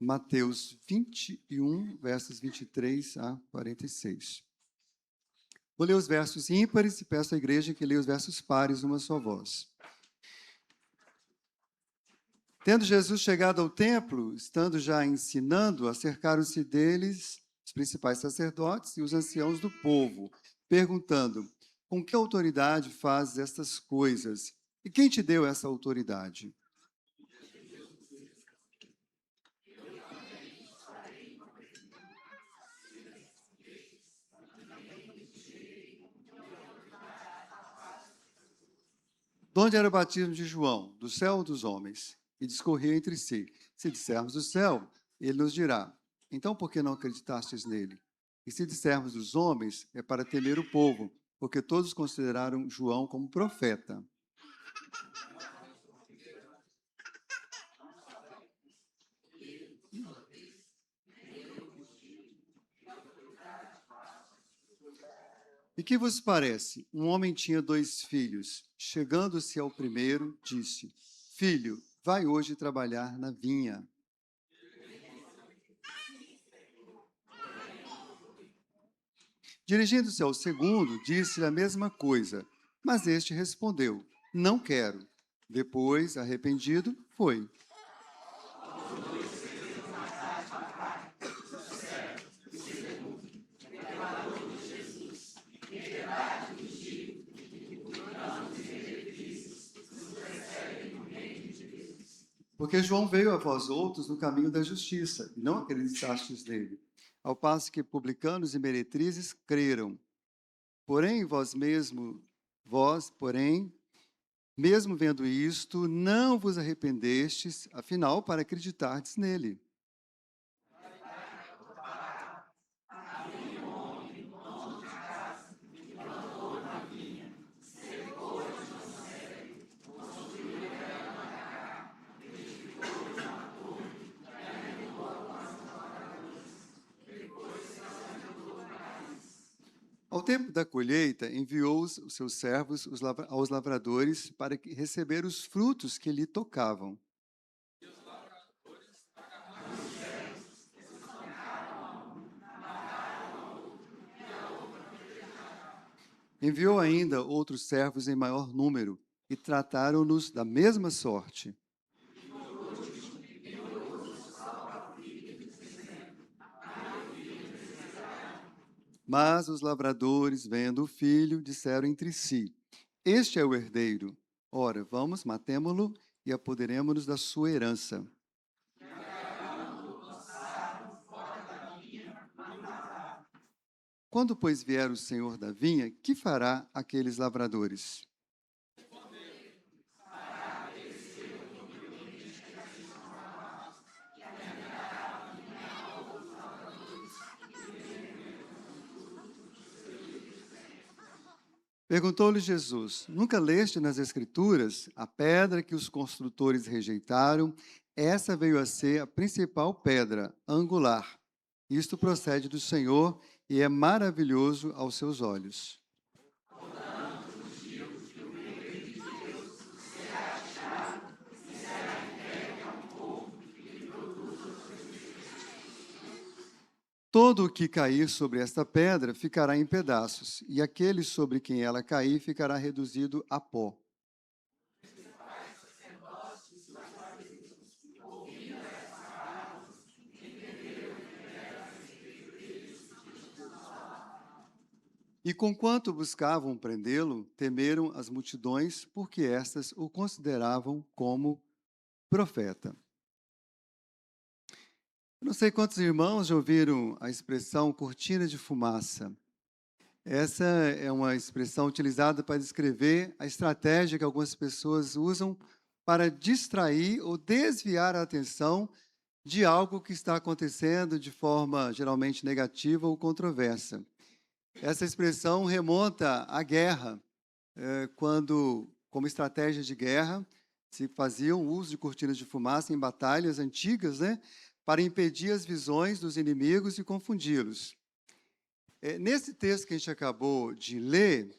Mateus 21, versos 23 a 46. Vou ler os versos ímpares e peço à igreja que leia os versos pares numa só voz. Tendo Jesus chegado ao templo, estando já ensinando, acercaram-se deles os principais sacerdotes e os anciãos do povo, perguntando: com que autoridade fazes estas coisas? E quem te deu essa autoridade? De onde era o batismo de João? Do céu ou dos homens? E discorriam entre si. Se dissermos do céu, ele nos dirá: então por que não acreditastes nele? E se dissermos dos homens, é para temer o povo, porque todos consideraram João como profeta. E que vos parece? Um homem tinha 2 filhos. Chegando-se ao primeiro, disse: filho, vai hoje trabalhar na vinha. Dirigindo-se ao segundo, disse-lhe a mesma coisa, mas este respondeu: não quero. Depois, arrependido, foi. Porque João veio a vós outros no caminho da justiça, e não acreditastes nele, ao passo que publicanos e meretrizes creram. Porém, porém, mesmo vendo isto, não vos arrependestes, afinal, para acreditardes nele. Ao tempo da colheita, enviou os seus servos aos lavradores para receber os frutos que lhe tocavam. Enviou ainda outros servos em maior número, e trataram-nos da mesma sorte. Mas os lavradores, vendo o filho, disseram entre si: este é o herdeiro. Ora, vamos, matemo-lo e apoderemo-nos da sua herança. Quando, pois, vier o senhor da vinha, que fará aqueles lavradores? Perguntou-lhe Jesus: nunca leste nas Escrituras a pedra que os construtores rejeitaram? Essa veio a ser a principal pedra angular. Isto procede do Senhor e é maravilhoso aos seus olhos. Todo o que cair sobre esta pedra ficará em pedaços, e aquele sobre quem ela cair ficará reduzido a pó. E conquanto buscavam prendê-lo, temeram as multidões, porque estas o consideravam como profeta. Eu não sei quantos irmãos já ouviram a expressão cortina de fumaça. Essa é uma expressão utilizada para descrever a estratégia que algumas pessoas usam para distrair ou desviar a atenção de algo que está acontecendo de forma geralmente negativa ou controversa. Essa expressão remonta à guerra, quando, como estratégia de guerra, se faziam uso de cortinas de fumaça em batalhas antigas, né, para impedir as visões dos inimigos e confundi-los. Nesse texto que a gente acabou de ler,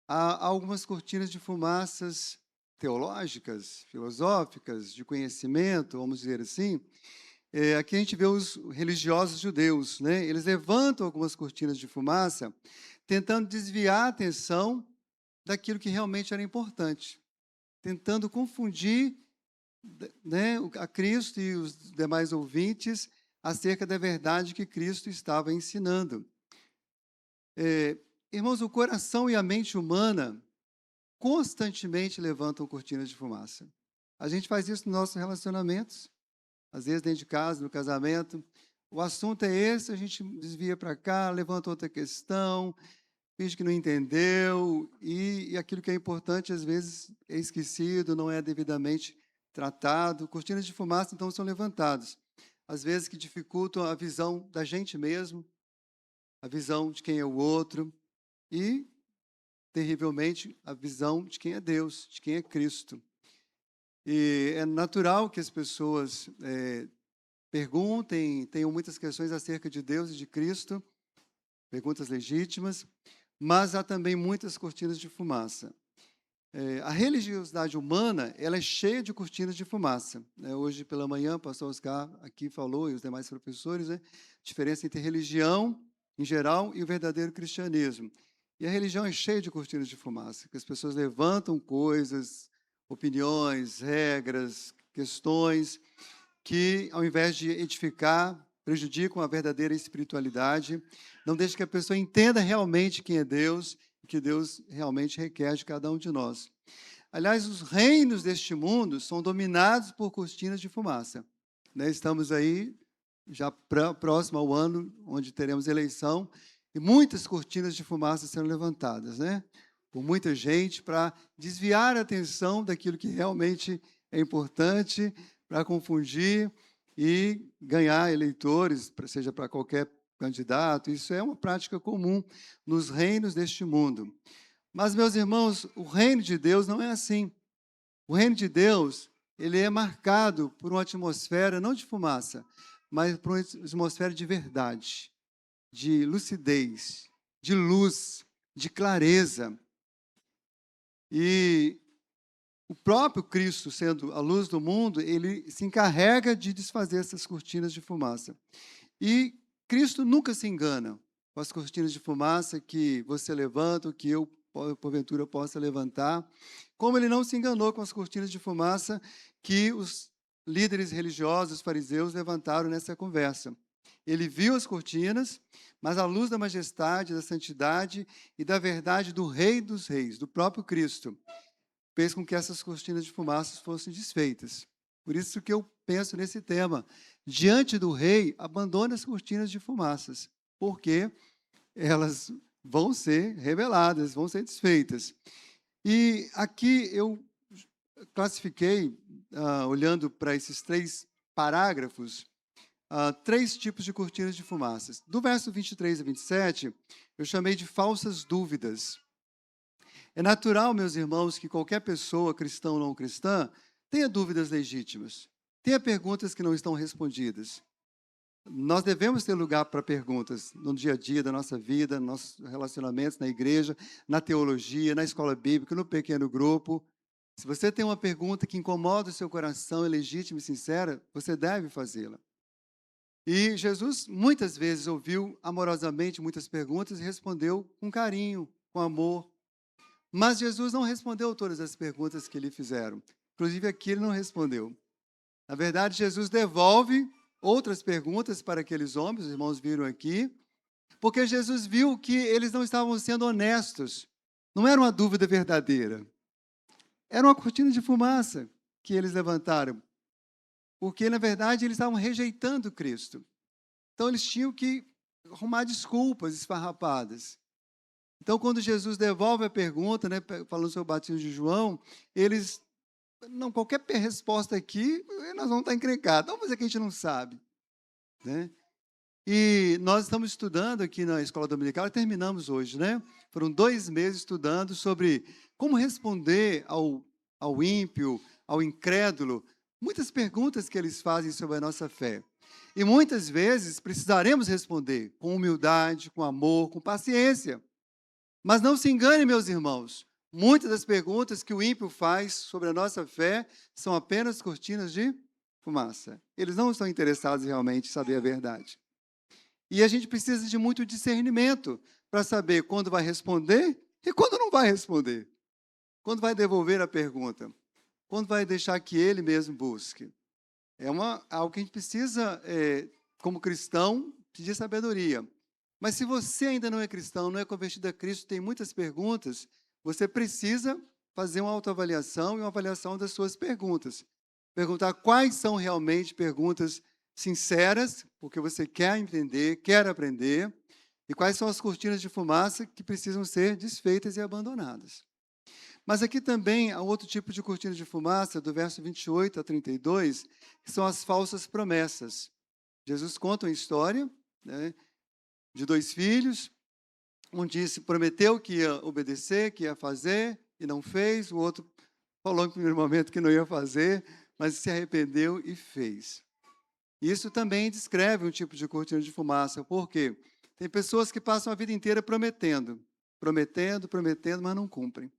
há algumas cortinas de fumaças teológicas, filosóficas, de conhecimento, vamos dizer assim, Aqui a gente vê os religiosos judeus, né? Eles levantam algumas cortinas de fumaça, tentando desviar a atenção daquilo que realmente era importante, tentando confundir, né, a Cristo e os demais ouvintes acerca da verdade que Cristo estava ensinando. Irmãos, o coração e a mente humana constantemente levantam cortinas de fumaça. A gente faz isso nos nossos relacionamentos, às vezes dentro de casa, no casamento. O assunto é esse, a gente desvia para cá, levanta outra questão, finge que não entendeu, e aquilo que é importante, às vezes, é esquecido, não é devidamente tratado. Cortinas de fumaça, então, são levantadas. Às vezes que dificultam a visão da gente mesmo, a visão de quem é o outro, e, terrivelmente, a visão de quem é Deus, de quem é Cristo. E é natural que as pessoas perguntem, tenham muitas questões acerca de Deus e de Cristo, perguntas legítimas, mas há também muitas cortinas de fumaça. A religiosidade humana, ela é cheia de cortinas de fumaça. Hoje pela manhã, o pastor Oscar aqui falou, e os demais professores, né, diferença entre religião, em geral, e o verdadeiro cristianismo. E a religião é cheia de cortinas de fumaça, que as pessoas levantam coisas, opiniões, regras, questões, que, ao invés de edificar, prejudicam a verdadeira espiritualidade, não deixam que a pessoa entenda realmente quem é Deus, e que Deus realmente requer de cada um de nós. Aliás, os reinos deste mundo são dominados por cortinas de fumaça. Estamos aí, já próximo ao ano, onde teremos eleição, e muitas cortinas de fumaça sendo levantadas, por muita gente, para desviar a atenção daquilo que realmente é importante, para confundir e ganhar eleitores, seja para qualquer candidato. Isso é uma prática comum nos reinos deste mundo. Mas, meus irmãos, o reino de Deus não é assim. O reino de Deus, ele é marcado por uma atmosfera, não de fumaça, mas por uma atmosfera de verdade, de lucidez, de luz, de clareza. E o próprio Cristo, sendo a luz do mundo, ele se encarrega de desfazer essas cortinas de fumaça. E Cristo nunca se engana com as cortinas de fumaça que você levanta, ou que eu, porventura, possa levantar, como ele não se enganou com as cortinas de fumaça que os líderes religiosos, os fariseus, levantaram nessa conversa. Ele viu as cortinas, mas a luz da majestade, da santidade e da verdade do Rei dos Reis, do próprio Cristo, fez com que essas cortinas de fumaça fossem desfeitas. Por isso que eu penso nesse tema. Diante do rei, abandone as cortinas de fumaças, porque elas vão ser reveladas, vão ser desfeitas. E aqui eu classifiquei, olhando para esses 3 parágrafos, 3 tipos de cortinas de fumaças. Do verso 23 a 27, eu chamei de falsas dúvidas. É natural, meus irmãos, que qualquer pessoa, cristã ou não cristã, tenha dúvidas legítimas, tenha perguntas que não estão respondidas. Nós devemos ter lugar para perguntas no dia a dia da nossa vida, nos nossos relacionamentos na igreja, na teologia, na escola bíblica, no pequeno grupo. Se você tem uma pergunta que incomoda o seu coração, é legítima e sincera, você deve fazê-la. E Jesus muitas vezes ouviu amorosamente muitas perguntas e respondeu com carinho, com amor. Mas Jesus não respondeu todas as perguntas que lhe fizeram. Inclusive, aqui ele não respondeu. Na verdade, Jesus devolve outras perguntas para aqueles homens, os irmãos viram aqui, porque Jesus viu que eles não estavam sendo honestos. Não era uma dúvida verdadeira. Era uma cortina de fumaça que eles levantaram. Porque, na verdade, eles estavam rejeitando Cristo. Então, eles tinham que arrumar desculpas esfarrapadas. Então, quando Jesus devolve a pergunta, falando sobre o batismo de João, eles, não, qualquer resposta aqui, nós vamos estar encrencados. Vamos fazer que a gente não sabe. E nós estamos estudando aqui na Escola Dominical, terminamos hoje, Foram 2 meses estudando sobre como responder ao ímpio, ao incrédulo, muitas perguntas que eles fazem sobre a nossa fé. E muitas vezes precisaremos responder com humildade, com amor, com paciência. Mas não se engane, meus irmãos, muitas das perguntas que o ímpio faz sobre a nossa fé são apenas cortinas de fumaça. Eles não estão interessados realmente em saber a verdade. E a gente precisa de muito discernimento para saber quando vai responder e quando não vai responder. Quando vai devolver a pergunta. Quando vai deixar que ele mesmo busque. É algo que a gente precisa, como cristão, pedir sabedoria. Mas se você ainda não é cristão, não é convertido a Cristo, tem muitas perguntas, você precisa fazer uma autoavaliação e uma avaliação das suas perguntas. Perguntar quais são realmente perguntas sinceras, porque você quer entender, quer aprender, e quais são as cortinas de fumaça que precisam ser desfeitas e abandonadas. Mas aqui também há outro tipo de cortina de fumaça, do verso 28 a 32, que são as falsas promessas. Jesus conta uma história, né, de 2 filhos. Um prometeu que ia obedecer, que ia fazer, e não fez. O outro falou no primeiro momento que não ia fazer, mas se arrependeu e fez. Isso também descreve um tipo de cortina de fumaça. Por quê? Tem pessoas que passam a vida inteira prometendo, mas não cumprem.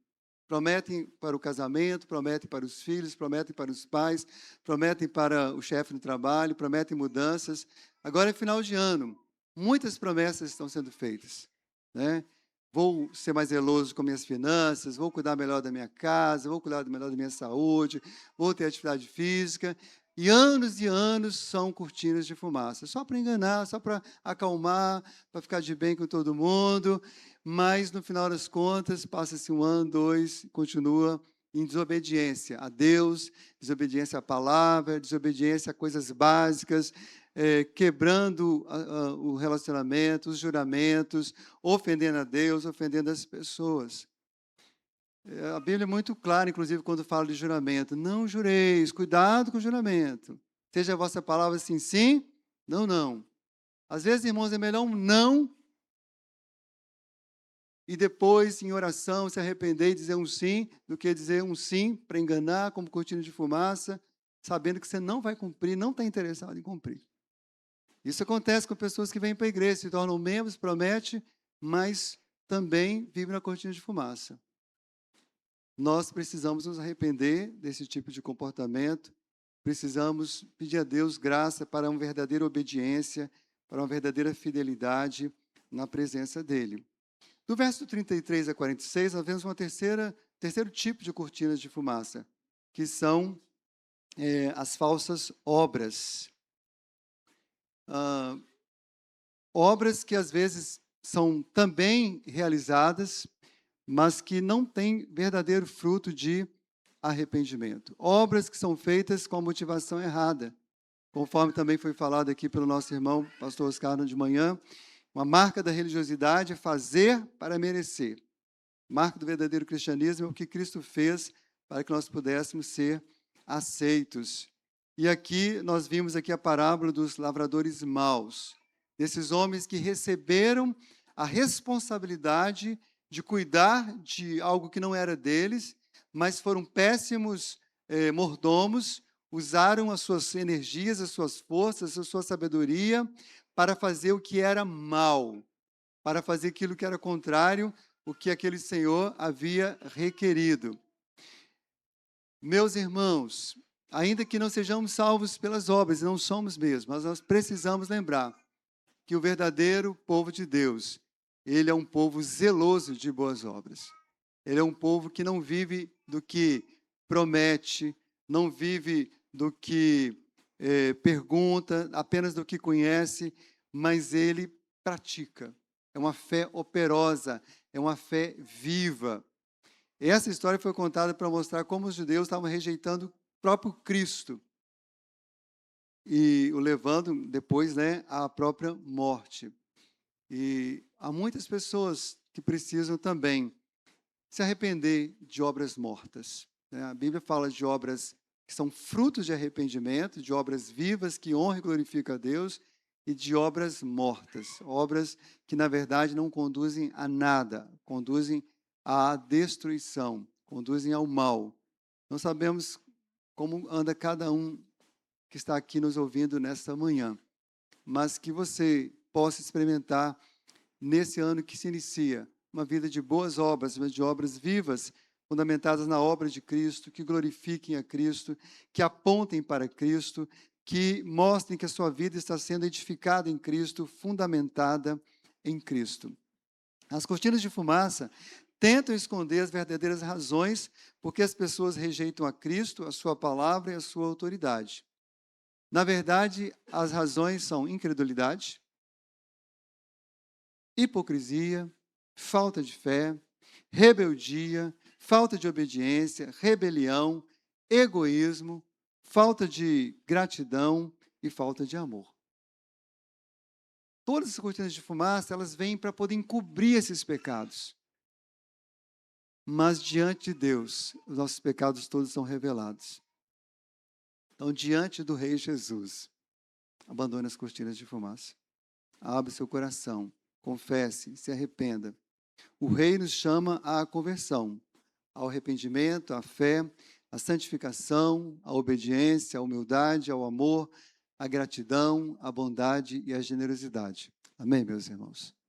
Prometem para o casamento, prometem para os filhos, prometem para os pais, prometem para o chefe no trabalho, prometem mudanças. Agora é final de ano, muitas promessas estão sendo feitas, né? Vou ser mais zeloso com minhas finanças, vou cuidar melhor da minha casa, vou cuidar melhor da minha saúde, vou ter atividade física. E anos são cortinas de fumaça, só para enganar, só para acalmar, para ficar de bem com todo mundo. Mas, no final das contas, passa-se 1 ano, 2, continua em desobediência a Deus, desobediência à palavra, desobediência a coisas básicas, quebrando o relacionamento, os juramentos, ofendendo a Deus, ofendendo as pessoas. A Bíblia é muito clara, inclusive, quando fala de juramento. Não jureis, cuidado com o juramento. Seja a vossa palavra sim, sim, não, não. Às vezes, irmãos, é melhor um não e depois, em oração, se arrepender e dizer um sim, do que dizer um sim para enganar, como cortina de fumaça, sabendo que você não vai cumprir, não está interessado em cumprir. Isso acontece com pessoas que vêm para a igreja, se tornam membros, prometem, mas também vivem na cortina de fumaça. Nós precisamos nos arrepender desse tipo de comportamento, precisamos pedir a Deus graça para uma verdadeira obediência, para uma verdadeira fidelidade na presença dEle. Do verso 33 a 46, nós vemos terceiro tipo de cortinas de fumaça, que são as falsas obras. Obras que às vezes são também realizadas, mas que não têm verdadeiro fruto de arrependimento. Obras que são feitas com a motivação errada, conforme também foi falado aqui pelo nosso irmão, pastor Oscar, de manhã. Uma marca da religiosidade é fazer para merecer. Marca do verdadeiro cristianismo é o que Cristo fez para que nós pudéssemos ser aceitos. E aqui nós vimos aqui a parábola dos lavradores maus, desses homens que receberam a responsabilidade de cuidar de algo que não era deles, mas foram péssimos mordomos, usaram as suas energias, as suas forças, a sua sabedoria para fazer o que era mal, para fazer aquilo que era contrário o que aquele Senhor havia requerido. Meus irmãos, ainda que não sejamos salvos pelas obras, não somos mesmo, mas nós precisamos lembrar que o verdadeiro povo de Deus, ele é um povo zeloso de boas obras. Ele é um povo que não vive do que promete, não vive do que pergunta, apenas do que conhece, mas ele pratica. É uma fé operosa, é uma fé viva. Essa história foi contada para mostrar como os judeus estavam rejeitando o próprio Cristo e o levando depois, né, à própria morte. E há muitas pessoas que precisam também se arrepender de obras mortas. A Bíblia fala de obras que são frutos de arrependimento, de obras vivas que honram e glorificam a Deus, e de obras mortas, obras que, na verdade, não conduzem a nada, conduzem à destruição, conduzem ao mal. Não sabemos como anda cada um que está aqui nos ouvindo nesta manhã, mas que você possa experimentar, nesse ano que se inicia, uma vida de boas obras, mas de obras vivas, fundamentadas na obra de Cristo, que glorifiquem a Cristo, que apontem para Cristo, que mostrem que a sua vida está sendo edificada em Cristo, fundamentada em Cristo. As cortinas de fumaça tentam esconder as verdadeiras razões porque as pessoas rejeitam a Cristo, a sua palavra e a sua autoridade. Na verdade, as razões são incredulidade, hipocrisia, falta de fé, rebeldia, falta de obediência, rebelião, egoísmo, falta de gratidão e falta de amor. Todas as cortinas de fumaça, elas vêm para poder encobrir esses pecados. Mas diante de Deus, os nossos pecados todos são revelados. Então, diante do Rei Jesus, abandone as cortinas de fumaça. Abra seu coração, confesse, se arrependa. O Rei nos chama à conversão, ao arrependimento, à fé, à santificação, à obediência, à humildade, ao amor, à gratidão, à bondade e à generosidade. Amém, meus irmãos?